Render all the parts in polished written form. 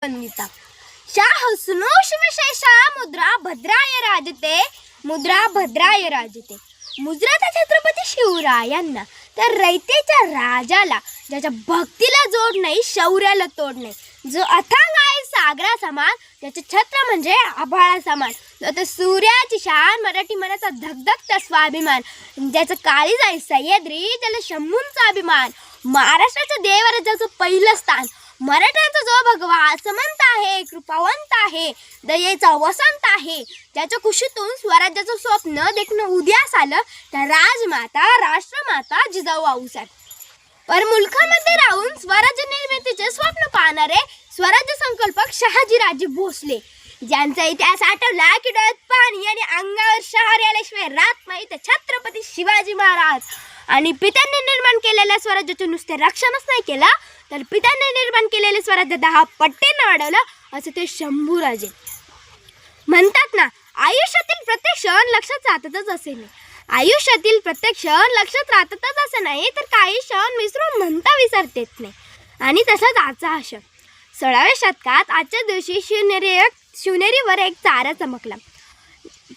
वंदिता शा हसनो शिवशेषा मुद्रा भद्राय राजते मुद्रा भद्राय राजते। मुद्रा त्या छत्रपती शिवरायांना, त्या रयतेच्या राजाला, ज्याच्या भक्तीला जोड नाही, शौर्याला तोड नाही, जो अथांग आहे सागरा समान, त्याचे छत्र म्हणजे आभाळा समान, तो सूर्याची शान, मराठी मनाचा धगधगता स्वाभिमान, ज्याचं काळीज आहे सह्याद्री, त्याला शंभूंचा अभिमान, महाराष्ट्राच्या देवराज्याचं पहिलं स्थान, मराठ्यांचा जो भगवा समंत आहे, कृपावंत आहे, दयेचा वसंत आहे, ज्याच्या कुशीतून स्वराज्याचं स्वप्न देखणं उद्यास आलं, त्या राजमाता राष्ट्रमाता जिजाऊ आऊसाहेब। पर मुलखामध्ये राहून स्वराज्य निर्मितीचे स्वप्न पाहणारे स्वराज्य संकल्पक शहाजीराजे भोसले, ज्यांचा इतिहास आठवला की डोळ्यात पाणी आणि अंगावर शहर आल्याशिवाय राहत नाही, ते छत्रपती शिवाजी महाराज। आणि पित्यांनी निर्माण केलेल्या स्वराज्याचे नुसते रक्षणच नाही केलं, तर पित्यांनी निर्माण केलेले स्वराज्य 10 पट्टीने वाढवलं, असं ते शंभूराजे म्हणतात ना। आयुष्यातील प्रत्येक क्षण लक्षात राहतच असे नाही, आयुष्यातील प्रत्येक क्षण लक्षात राहतच असं नाही, तर काही क्षण विसरून म्हणता विसरता येत नाही। आणि तसाच आजचा हा क्षण 16व्या शतकात आजच्या दिवशी शिवनेरीवर एक तारा चमकला,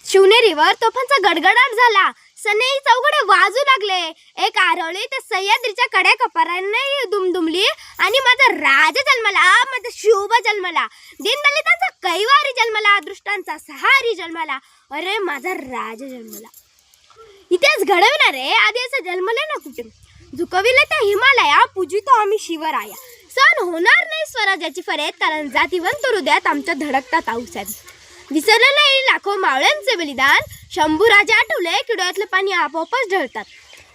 शिवनेरीवर तोफांचा गडगडाट झाला, सनई चौघडे वाजू लागले, एक आरोळी त्या सह्याद्रीच्या कड्या कपारांनी दुमदुमली आणि माझा राजा जन्मला, माझा शिवबा जन्मला, दीनदलितांचा कैवारी जन्मला, दृष्टांचा सहारी जन्मला, अरे माझा राजा जन्मला। इतिहास घडवणारे आधी असं जन्मले ना कुठे, झुकविले त्या हिमालया, पूजितो आम्ही शिवराया, सण होणार नाही स्वराज्याची फरेद, कारण जातीवंत हृदयात आमच्या धडकतात आऊसाहेब। विसरलं नाही लाखो मावळ्यांचे बलिदान, शंभूराजे आठवले की डोळ्यातलं पाणी आपोआपच ढळतात।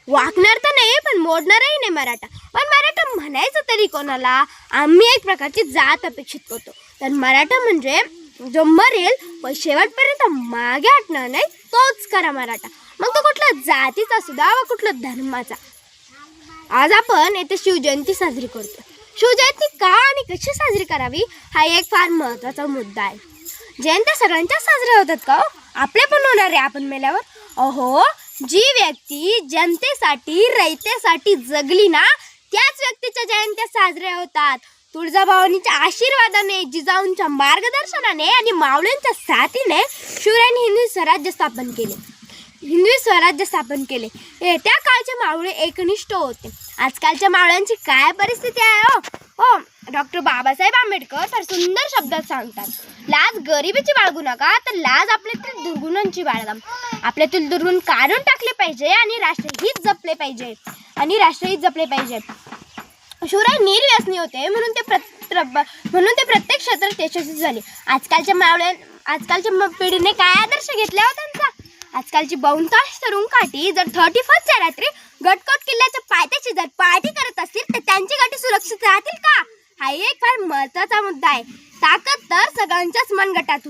वाकणार तर नाही पण मोडणारही नाही मराठा, पण मराठा म्हणायचं तरी कोणाला, आम्ही एक प्रकारची जात अपेक्षित करतो, तर मराठा म्हणजे जो मरेल पण शेवटपर्यंत मागे हटणार नाही, तोच खरा मराठा, मग तो कुठल्या जातीचा सुद्धा व कुठल्या धर्माचा। आज आपण येथे शिवजयंती साजरी करतो। शिवजयंती का आणि कशी साजरी करावी हा एक फार महत्त्वाचा मुद्दा आहे। जयंत्या सगळ्यांच्या साजऱ्या होतात का हो? आपले पण होणार आहे आपण मेल्यावर? अहो, जी व्यक्ती जनतेसाठी रयतेसाठी जगली ना, त्याच व्यक्तीच्या जयंत्या साजऱ्या होतात। तुळजाभवानीच्या आशीर्वादाने, जिजाऊंच्या मार्गदर्शनाने आणि मावळ्यांच्या साथीने शिवरायांनी हिंदवी स्वराज्य स्थापन केले। त्या काळचे मावळे एकनिष्ठ होते। आजकालच्या मावळ्यांची काय परिस्थिती आहे हो? डॉक्टर बाबासाहेब आंबेडकर तर सुंदर शब्दात सांगतात, लाज गरिबीची बाळगू नका, तर लाज आपल्यातील दुर्गुणांची बाळगा। आपल्यातील दुर्गुण काढून टाकले पाहिजे आणि राष्ट्रहित जपले पाहिजे। शिवराय निर्व्यसनी होते म्हणून ते प्रत्येक क्षेत्रात यशस्वी झाले। आजकालच्या पिढीने काय आदर्श घेतला हो त्यांचा? आजकालची बहुतांश तरुण काठी जर 31च्या रात्री गडकोट किल्ल्याच्या पायथ्याशी जर पार्टी करत असतील, तर त्यांची गाठी सुरक्षित राहतील का? हा एक फार महत्त्वाचा मुद्दा आहे। ताकद तर सगळ्यांच्याच मनगटात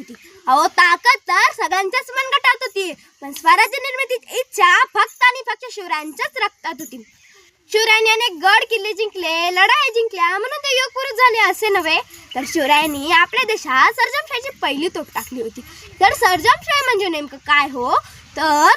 होती, पण स्वराज्य निर्मितीची इच्छा फक्त आणि फक्त शिवरायांच्याच रक्तात होती। शिवरायांनी अनेक गड किल्ले जिंकले, लढाई जिंकल्या म्हणून ते युग पुरुष झाले असे नव्हे, तर शिवरायांनी आपल्या देशात सर्जनशाहीची पहिली तोफ टाकली होती। तर सर्जनशाही म्हणजे नेमकं काय हो? तर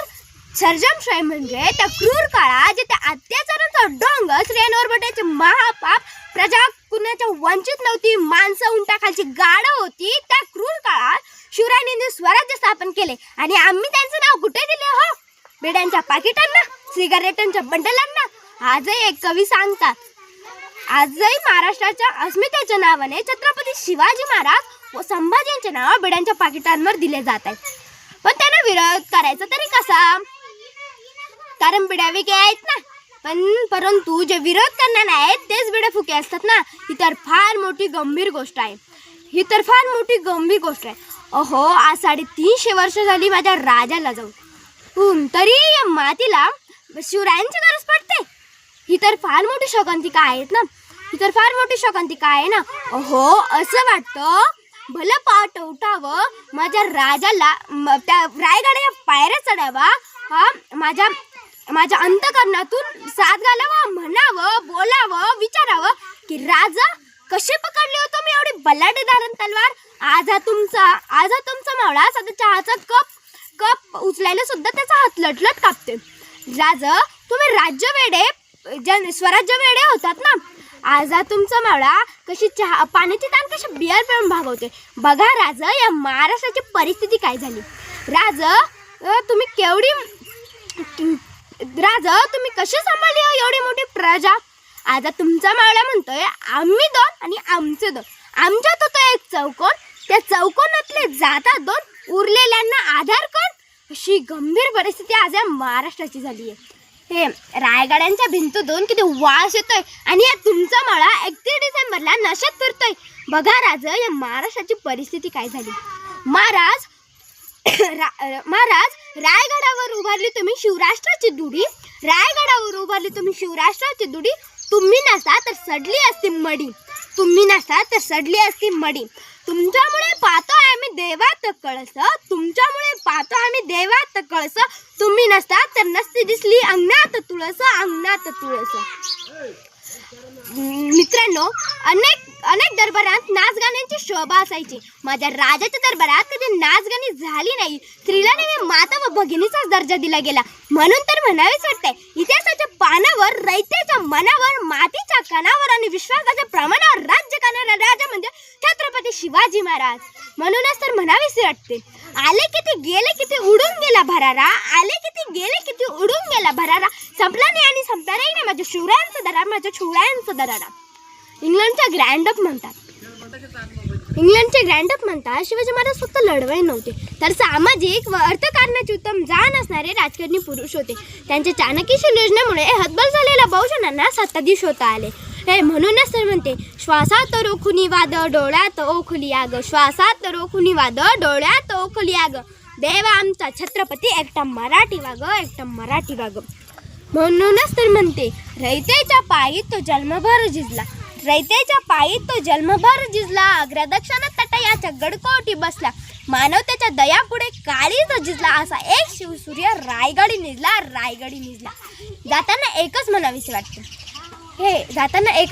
सर्जनशाही म्हणजे त्या क्रूर काळात जे त्या अत्याचारांचा डोंगर, स्त्रियांवर बटायचे महापाप, प्रजा कुणाच्या वंचित नव्हती, माणसं उंटाखालची गाडं होती, त्या क्रूर काळात शिवरायांनी स्वराज्य स्थापन केले। आणि आम्ही त्यांचं नाव कुठे दिले हो? बेड्यांच्या पाकिटांना, सिगारेटांच्या बंडलांना। आजही एक कवी सांगतात, आजही महाराष्ट्राच्या अस्मितेच्या नावाने छत्रपती शिवाजी महाराज व संभाजींचे नाव बेड्यांच्या पाकिटांवर दिले जात आहे। पण त्यांना विरोध करायचा तरी कसा? कारण बिड्या वेगळ्या आहेत ना, परंतु जे विरोध करणार आहेत तेच बिड्या फुके असतात ना। ही तर फार मोठी गंभीर गोष्ट आहे। अहो, आज 350 वर्ष झाली माझ्या राजाला जाऊन, तरी या मातीला शिवरायांची गरज पडते। ही तर फार मोठी शोकांतिका आहे ना। अहो, असं वाटतं भलं पाठ उठावं, माझ्या राजाला त्या रायगडाच्या पायऱ्या चढावा, माझ्या अंतकरणातून साथ घालावं, म्हणावं, बोलावं, विचारावं की राजा कसे पकडले होतो मी एवढी बलाढ्य धारण तलवार? आज हा तुमचा मावळा साधा चहाचा कप उचलायला सुद्धा त्याचा हात लटलट कापते। राजा, तुम्ही स्वराज्य वेडे होतात ना, आजा तुमचा मावळा कशी चहा पाण्याची ताण कशी बियर पिऊन भागवते. बघा राज, या महाराष्ट्राची परिस्थिती काय झाली. राज तुम्ही कशी सांभाळली हो एवढी मोठी प्रजा. आता तुमचा मावळा म्हणतोय आम्ही दोन आणि आमचे दोन. आमच्यात होतो एक चौकोन, त्या चौकोनातले जातात दोन, उरलेल्यांना आधार कोण. अशी गंभीर परिस्थिती आज या महाराष्ट्राची झाली आहे. हे रायगडांच्या भिंतीतून किती वास येतोय आणि या तुमचा माळा 31 डिसेंबरला नशेत फिरतोय. बघा राज, या महाराष्ट्राची परिस्थिती काय झाली. महाराज रायगडावर उभारली तुम्ही शिवराष्ट्राची दुडी. रायगडावर उभारली तुम्ही शिवराष्ट्राची दुडी. तुम्ही नसता तर सडली असती मडी. तुम्ही नसता तर सडली असती मडी. तुमच्यामुळे पाहतोय आम्ही देवात कळस. तुमच्यामुळे पाहतोय आम्ही देवात कळस. तुम्ही नसता तर नसती दिसली अंगणात तुळस. अंगणात तुळस. मित्रांनो, अनेक दरबारात नाचगाण्यांची शोभा असायची. माझ्या राजाच्या दरबारात कधी नाचगाणी झाली नाही. स्त्रीला नेहमी माता व भगिनीचाच दर्जा दिला गेला. म्हणून तर म्हणावेच वाटतंय, इतिहासाच्या पानावर, रयतेच्या मनावर, मातीच्या कणावर आणि विश्वासाच्या प्रमाणावर राज्य करणारा राजा म्हणजे छत्रपती शिवाजी महाराज. म्हणूनच तर म्हणावेसे वाटते, आले किती गेले किती उडून गेला भरारा. आले किती गेले किती उडून गेला भरारा. संपला नाही आणि संपणार नाही माझ्या शिवरायांचा दरारा, माझ्या शिवरायांचा दरारा. इंग्लंडचे ग्रँडअप म्हणतात शिवाजी महाराज फक्त लढवई नव्हते, तर सामाजिक व अर्थकारणाचे उत्तम जाण असणारे राजकारणी पुरुष होते. त्यांच्या चाणक्यशील योजनेमुळे हतबल झालेल्या बहुजनांना सत्ताधीश होता आले. हे म्हणूनच तर म्हणते, श्वासात रोखुनी वाद डोळ्यात ओखली आग. श्वासात रोखुनी वाद डोळ्यात ओखली आग. देवा आमचा छत्रपती एकटा मराठी वाग, एकटा मराठी वाग. म्हणूनच तर म्हणते, रयतेच्या पायी तो जन्मभर झिजला. रयतेच्या पायी तो जन्मभर झिजला. अग्रदक्षिण तटयाच्या गडकोटी बसला. मानवतेच्या दयापुढे काळीज झिजला. असा एक शिवसूर्य रायगडी निजला, रायगडी निजला. जाताना एकच म्हणावीसे वाटते. जाताना एक